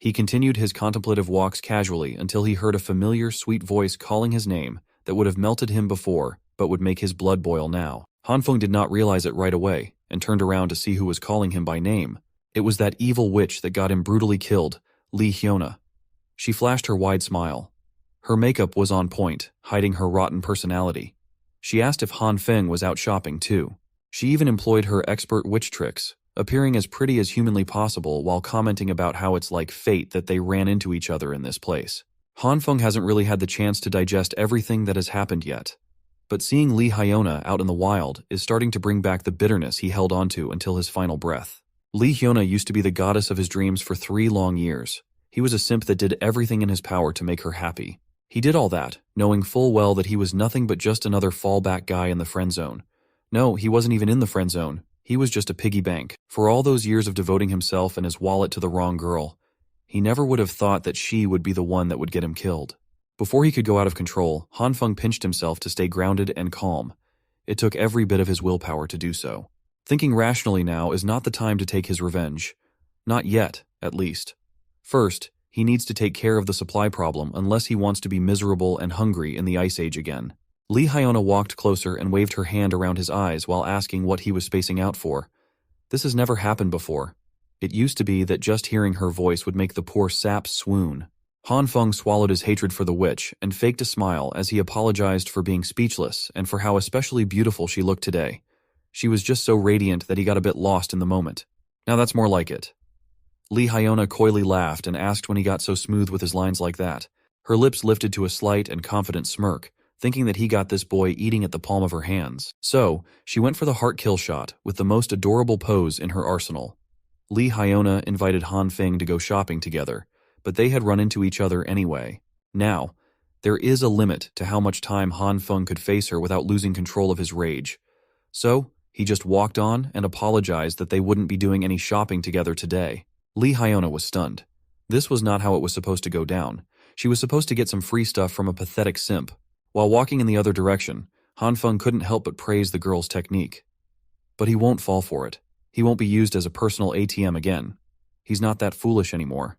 He continued his contemplative walks casually until he heard a familiar, sweet voice calling his name that would have melted him before, but would make his blood boil now. Han Feng did not realize it right away, and turned around to see who was calling him by name. It was that evil witch that got him brutally killed, Hiona. She flashed her wide smile. Her makeup was on point, hiding her rotten personality. She asked if Han Feng was out shopping too. She even employed her expert witch tricks, appearing as pretty as humanly possible while commenting about how it's like fate that they ran into each other in this place. Han Feng hasn't really had the chance to digest everything that has happened yet, but seeing Hiona out in the wild is starting to bring back the bitterness he held onto until his final breath. Hiona used to be the goddess of his dreams for 3 long years. He was a simp that did everything in his power to make her happy. He did all that, knowing full well that he was nothing but just another fallback guy in the friend zone. No, he wasn't even in the friend zone. He was just a piggy bank. For all those years of devoting himself and his wallet to the wrong girl, he never would have thought that she would be the one that would get him killed. Before he could go out of control, Han Feng pinched himself to stay grounded and calm. It took every bit of his willpower to do so. Thinking rationally now is not the time to take his revenge. Not yet, at least. First, he needs to take care of the supply problem unless he wants to be miserable and hungry in the Ice Age again. Hiona walked closer and waved her hand around his eyes while asking what he was spacing out for. This has never happened before. It used to be that just hearing her voice would make the poor sap swoon. Han Feng swallowed his hatred for the witch and faked a smile as he apologized for being speechless and for how especially beautiful she looked today. She was just so radiant that he got a bit lost in the moment. Now that's more like it. Hiona coyly laughed and asked when he got so smooth with his lines like that. Her lips lifted to a slight and confident smirk, thinking that he got this boy eating at the palm of her hands. So, she went for the heart kill shot with the most adorable pose in her arsenal. Hiona invited Han Feng to go shopping together, but they had run into each other anyway. Now, there is a limit to how much time Han Feng could face her without losing control of his rage. So, he just walked on and apologized that they wouldn't be doing any shopping together today. Hiona was stunned. This was not how it was supposed to go down. She was supposed to get some free stuff from a pathetic simp. While walking in the other direction, Han Feng couldn't help but praise the girl's technique. But he won't fall for it. He won't be used as a personal ATM again. He's not that foolish anymore.